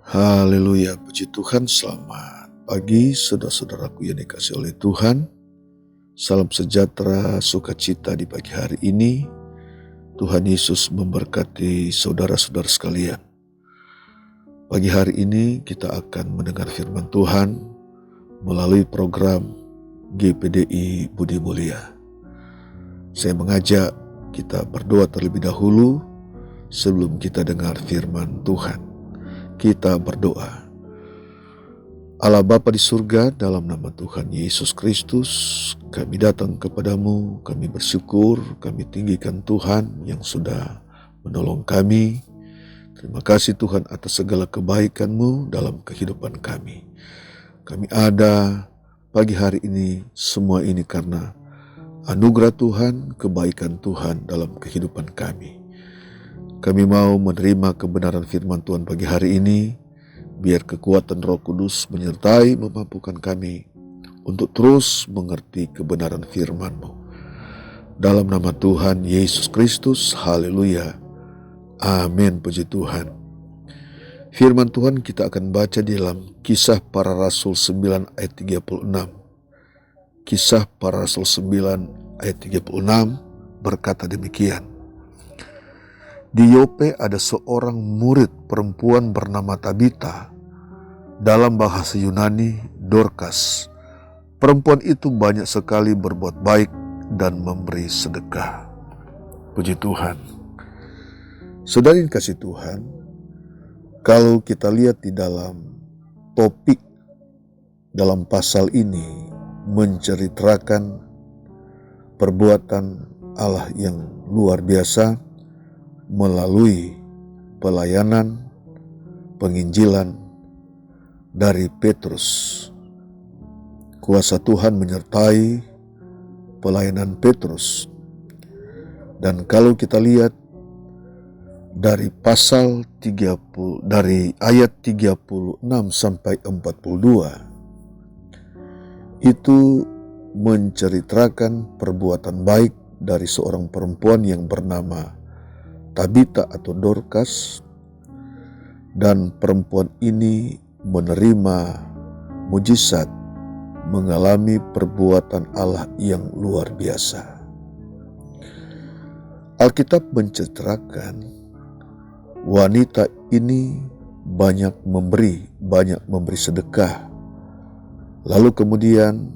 Haleluya, puji Tuhan, selamat pagi saudara-saudaraku yang dikasihi oleh Tuhan. Salam sejahtera, sukacita di pagi hari ini. Tuhan Yesus memberkati saudara-saudara sekalian. Pagi hari ini kita akan mendengar firman Tuhan melalui program GPDI Budi Mulia. Saya mengajak kita berdoa terlebih dahulu sebelum kita dengar firman Tuhan. Kita berdoa. Allah Bapa di surga, dalam nama Tuhan Yesus Kristus, kami datang kepadamu, kami bersyukur, kami tinggikan Tuhan yang sudah menolong kami. Terima kasih Tuhan atas segala kebaikan-Mu dalam kehidupan kami. Kami ada pagi hari ini, semua ini karena anugerah Tuhan, kebaikan Tuhan dalam kehidupan kami. Kami mau menerima kebenaran firman Tuhan pagi hari ini, biar kekuatan Roh Kudus menyertai memampukan kami untuk terus mengerti kebenaran firman-Mu. Dalam nama Tuhan Yesus Kristus, haleluya, amin, puji Tuhan. Firman Tuhan kita akan baca di dalam Kisah Para Rasul 9 ayat 36. Kisah Para Rasul 9 ayat 36 berkata demikian. Di Yope ada seorang murid perempuan bernama Tabita, dalam bahasa Yunani Dorcas. Perempuan itu banyak sekali berbuat baik dan memberi sedekah. Puji Tuhan. Saudara yang kasih Tuhan, kalau kita lihat di dalam topik dalam pasal ini menceritakan perbuatan Allah yang luar biasa melalui pelayanan penginjilan dari Petrus. Kuasa Tuhan menyertai pelayanan Petrus. Dan kalau kita lihat dari pasal 30, dari ayat 36 sampai 42, itu menceritakan perbuatan baik dari seorang perempuan yang bernama Tabita atau Dorcas, dan perempuan ini menerima mujizat, mengalami perbuatan Allah yang luar biasa. Alkitab menceritakan wanita ini banyak memberi sedekah. Lalu kemudian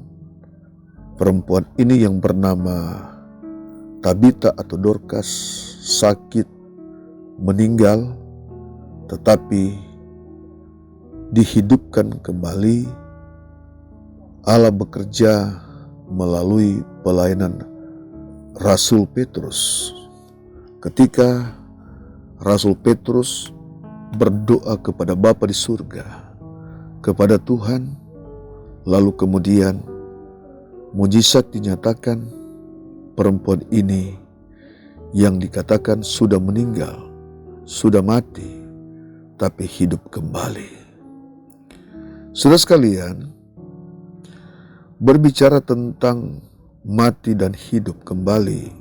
perempuan ini yang bernama Tabita atau Dorcas sakit, meninggal, tetapi dihidupkan kembali. Allah bekerja melalui pelayanan Rasul Petrus. Ketika Rasul Petrus berdoa kepada Bapa di surga, kepada Tuhan, lalu kemudian mujizat dinyatakan. Perempuan ini yang dikatakan sudah meninggal, sudah mati, tapi hidup kembali. Saudara sekalian, berbicara tentang mati dan hidup kembali,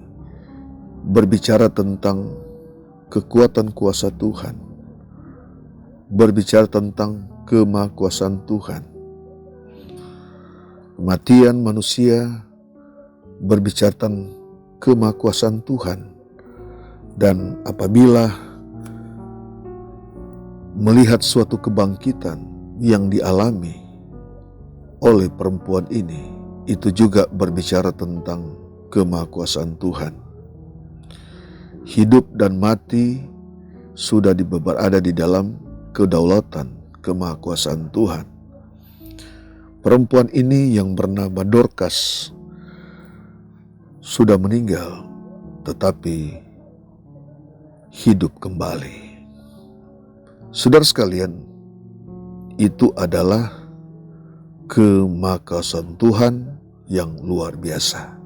berbicara tentang kekuatan kuasa Tuhan, berbicara tentang kemahakuasaan Tuhan. Kematian manusia berbicara tentang kemahakuasaan Tuhan. Dan apabila melihat suatu kebangkitan yang dialami oleh perempuan ini, itu juga berbicara tentang kemahakuasaan Tuhan. Hidup dan mati sudah berada di dalam kedaulatan kemahakuasaan Tuhan. Perempuan ini yang bernama Dorcas sudah meninggal, tetapi hidup kembali. Saudara sekalian, itu adalah kemahakuasaan Tuhan yang luar biasa.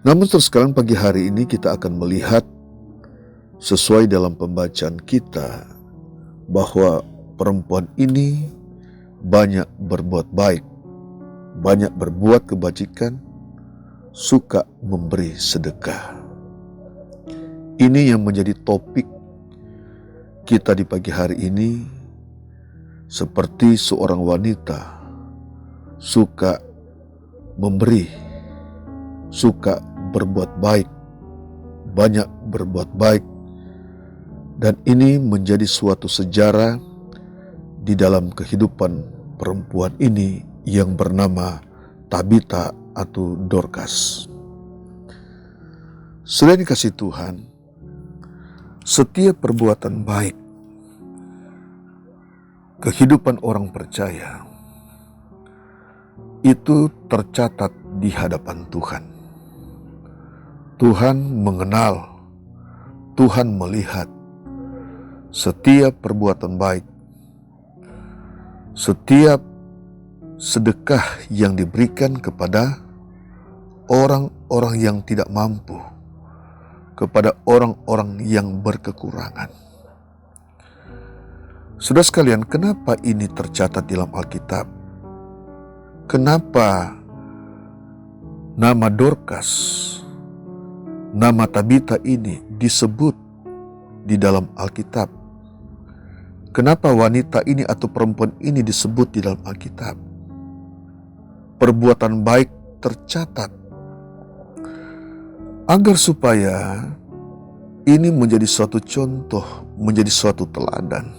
Namun terus sekarang pagi hari ini kita akan melihat sesuai dalam pembacaan kita bahwa perempuan ini banyak berbuat baik, banyak berbuat kebajikan, suka memberi sedekah. Ini yang menjadi topik kita di pagi hari ini seperti seorang wanita suka memberi, suka berbuat baik, banyak berbuat baik, dan ini menjadi suatu sejarah di dalam kehidupan perempuan ini yang bernama Tabita atau Dorcas. Selain kasih Tuhan, setiap perbuatan baik, kehidupan orang percaya, itu tercatat di hadapan Tuhan. Tuhan mengenal, Tuhan melihat setiap perbuatan baik, setiap sedekah yang diberikan kepada orang-orang yang tidak mampu, kepada orang-orang yang berkekurangan. Saudara sekalian, kenapa ini tercatat dalam Alkitab? Kenapa nama Dorcas, nama Tabita ini disebut di dalam Alkitab? Kenapa wanita ini atau perempuan ini disebut di dalam Alkitab? Perbuatan baik tercatat agar supaya ini menjadi suatu contoh, menjadi suatu teladan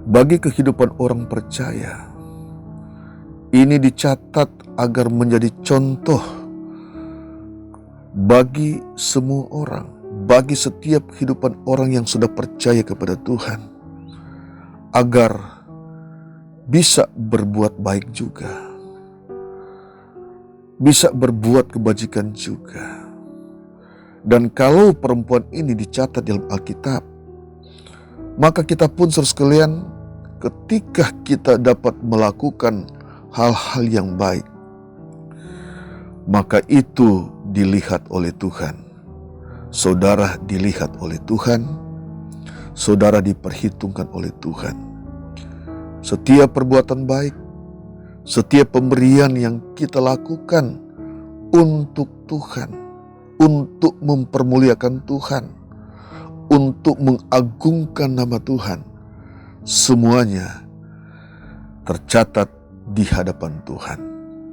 bagi kehidupan orang percaya. Ini dicatat agar menjadi contoh bagi semua orang, bagi setiap kehidupan orang yang sudah percaya kepada Tuhan, agar bisa berbuat baik juga, bisa berbuat kebajikan juga. Dan kalau perempuan ini dicatat dalam Alkitab, maka kita pun saudara sekalian, ketika kita dapat melakukan hal-hal yang baik, maka itu dilihat oleh Tuhan. Saudara dilihat oleh Tuhan, saudara diperhitungkan oleh Tuhan. Setiap perbuatan baik, setiap pemberian yang kita lakukan untuk Tuhan, untuk mempermuliakan Tuhan, untuk mengagungkan nama Tuhan, semuanya tercatat di hadapan Tuhan.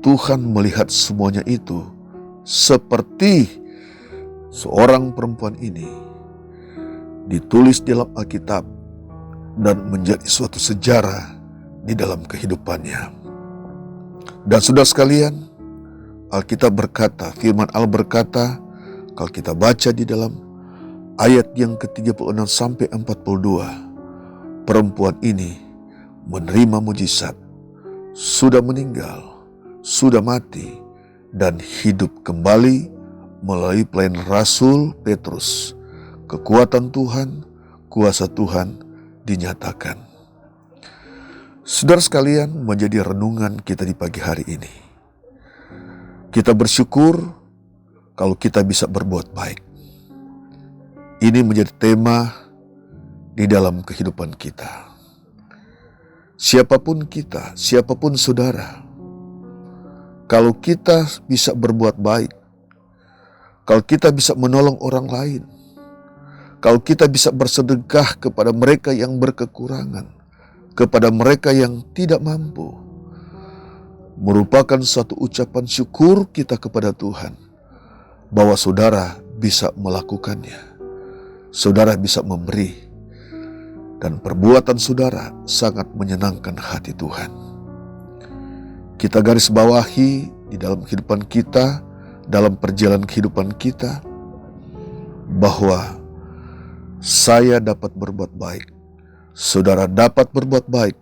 Tuhan melihat semuanya itu seperti seorang perempuan ini ditulis dalam Alkitab dan menjadi suatu sejarah di dalam kehidupannya. Dan saudara sekalian, Alkitab berkata, firman Allah berkata, kalau kita baca di dalam ayat yang ke-36 sampai 42, perempuan ini menerima mujizat, sudah meninggal, sudah mati, dan hidup kembali melalui pelayanan Rasul Petrus. Kekuatan Tuhan, kuasa Tuhan dinyatakan. Saudara sekalian, menjadi renungan kita di pagi hari ini. Kita bersyukur kalau kita bisa berbuat baik. Ini menjadi tema di dalam kehidupan kita. Siapapun kita, siapapun saudara, kalau kita bisa berbuat baik, kalau kita bisa menolong orang lain, kalau kita bisa bersedekah kepada mereka yang berkekurangan, kepada mereka yang tidak mampu, merupakan suatu ucapan syukur kita kepada Tuhan, bahwa saudara bisa melakukannya, saudara bisa memberi, dan perbuatan saudara sangat menyenangkan hati Tuhan. Kita garis bawahi di dalam kehidupan kita, dalam perjalanan kehidupan kita, bahwa saya dapat berbuat baik, saudara dapat berbuat baik.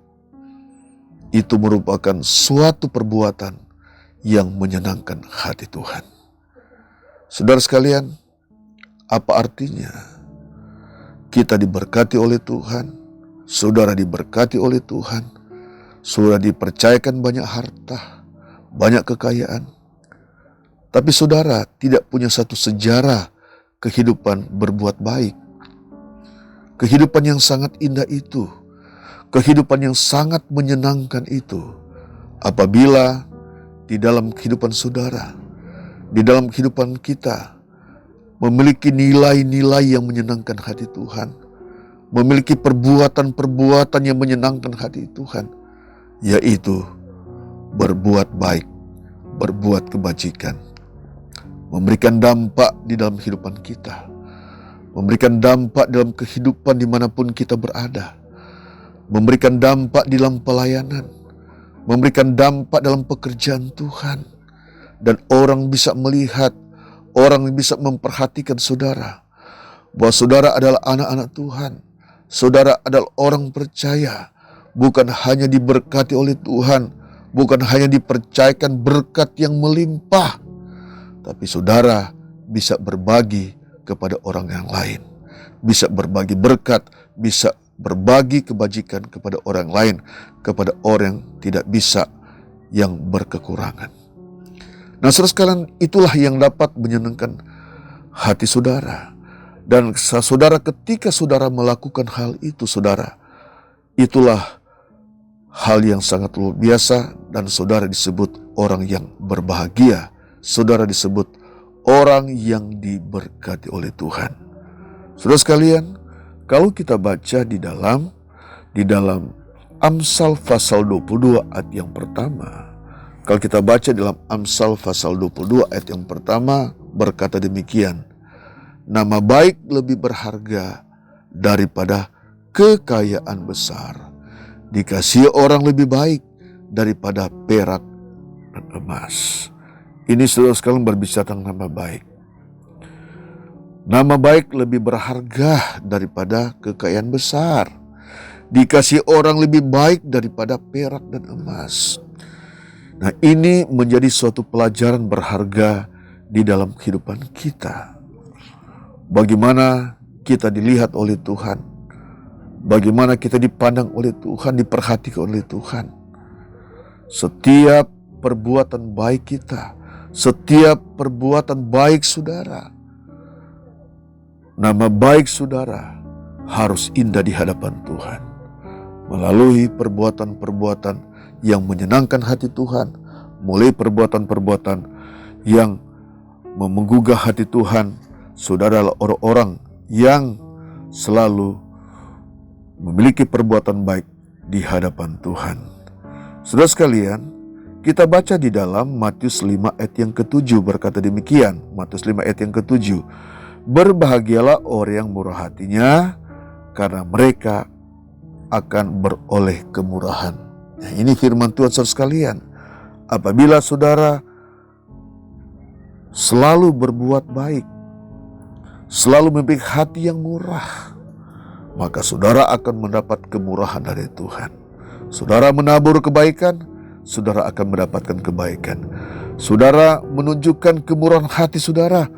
Itu merupakan suatu perbuatan yang menyenangkan hati Tuhan. Saudara sekalian, apa artinya kita diberkati oleh Tuhan, saudara diberkati oleh Tuhan, saudara dipercayakan banyak harta, banyak kekayaan, tapi saudara tidak punya satu sejarah kehidupan berbuat baik. Kehidupan yang sangat indah itu, kehidupan yang sangat menyenangkan itu, apabila di dalam kehidupan saudara, di dalam kehidupan kita, memiliki nilai-nilai yang menyenangkan hati Tuhan, memiliki perbuatan-perbuatan yang menyenangkan hati Tuhan, yaitu berbuat baik, berbuat kebajikan, memberikan dampak di dalam kehidupan kita, memberikan dampak dalam kehidupan dimanapun kita berada, memberikan dampak di dalam pelayanan, memberikan dampak dalam pekerjaan Tuhan, dan orang bisa melihat, orang bisa memperhatikan saudara, bahwa saudara adalah anak-anak Tuhan, saudara adalah orang percaya, bukan hanya diberkati oleh Tuhan, bukan hanya dipercayakan berkat yang melimpah, tapi saudara bisa berbagi kepada orang yang lain, bisa berbagi berkat, bisa berbagi kebajikan kepada orang lain, kepada orang yang tidak bisa, yang berkekurangan. Nah, saudara sekalian, itulah yang dapat menyenangkan hati saudara. Dan saudara, ketika saudara melakukan hal itu, saudara, itulah hal yang sangat luar biasa, dan saudara disebut orang yang berbahagia. Saudara disebut orang yang diberkati oleh Tuhan. Saudara sekalian, kalau kita baca di dalam Amsal pasal 22 ayat yang pertama, kalau kita baca dalam Amsal pasal 22 ayat yang pertama, berkata demikian, nama baik lebih berharga daripada kekayaan besar, dikasihi orang lebih baik daripada perak dan emas. Ini saudara sekalian berbicara tentang nama baik. Nama baik lebih berharga daripada kekayaan besar, dikasihi orang lebih baik daripada perak dan emas. Nah, ini menjadi suatu pelajaran berharga di dalam kehidupan kita. Bagaimana kita dilihat oleh Tuhan, bagaimana kita dipandang oleh Tuhan, diperhatikan oleh Tuhan. Setiap perbuatan baik kita, setiap perbuatan baik saudara, nama baik saudara harus indah di hadapan Tuhan. Melalui perbuatan-perbuatan yang menyenangkan hati Tuhan, mulai perbuatan-perbuatan yang menggugah hati Tuhan, saudara adalah orang-orang yang selalu memiliki perbuatan baik di hadapan Tuhan. Saudara sekalian, kita baca di dalam Matius 5 ayat yang ke-7 berkata demikian. Matius 5 ayat yang ke-7. Berbahagialah orang yang murah hatinya, karena mereka akan beroleh kemurahan. Nah, ini firman Tuhan saudara sekalian. Apabila saudara selalu berbuat baik, selalu memiliki hati yang murah, maka saudara akan mendapat kemurahan dari Tuhan. Saudara menabur kebaikan, saudara akan mendapatkan kebaikan. Saudara menunjukkan kemurahan hati saudara,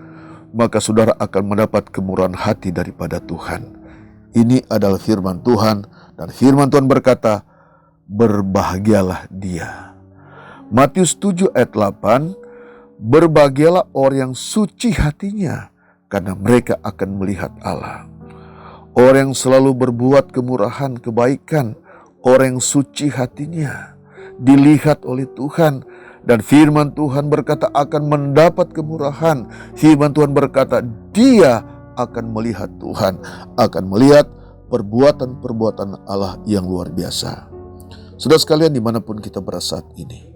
maka saudara akan mendapat kemurahan hati daripada Tuhan. Ini adalah firman Tuhan, dan firman Tuhan berkata, berbahagialah dia. Matius 7 ayat 8, berbahagialah orang yang suci hatinya, karena mereka akan melihat Allah. Orang yang selalu berbuat kemurahan, kebaikan, orang yang suci hatinya, dilihat oleh Tuhan. Dan firman Tuhan berkata akan mendapat kemurahan. Firman Tuhan berkata dia akan melihat Tuhan, akan melihat perbuatan-perbuatan Allah yang luar biasa. Saudara sekalian, dimanapun kita berada saat ini,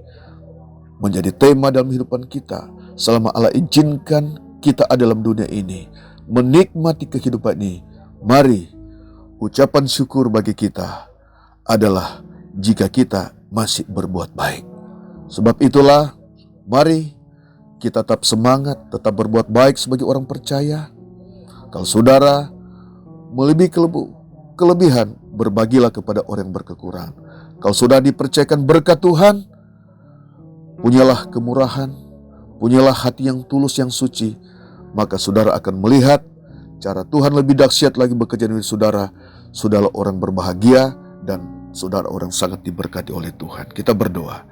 menjadi tema dalam kehidupan kita, selama Allah izinkan kita ada dalam dunia ini, menikmati kehidupan ini, mari ucapan syukur bagi kita adalah jika kita masih berbuat baik. Sebab itulah, mari kita tetap semangat, tetap berbuat baik sebagai orang percaya. Kalau saudara melebihi kelebihan, berbagilah kepada orang yang berkekurangan. Kalau sudah dipercayakan berkat Tuhan, punyalah kemurahan, punyalah hati yang tulus, yang suci, maka saudara akan melihat cara Tuhan lebih dahsyat lagi bekerja dengan saudara. Saudara orang berbahagia, dan saudara orang sangat diberkati oleh Tuhan. Kita berdoa.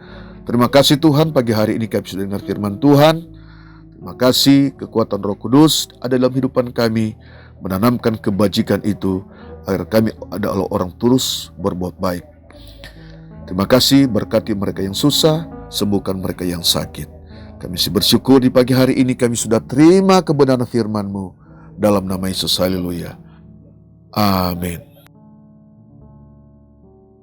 Terima kasih Tuhan, pagi hari ini kami sudah dengar firman Tuhan. Terima kasih kekuatan Roh Kudus ada dalam kehidupan kami, menanamkan kebajikan itu, agar kami adalah orang tulus berbuat baik. Terima kasih, berkati mereka yang susah, sembuhkan mereka yang sakit. Kami bersyukur di pagi hari ini kami sudah terima kebenaran firman-Mu. Dalam nama Yesus, haleluya. Amin.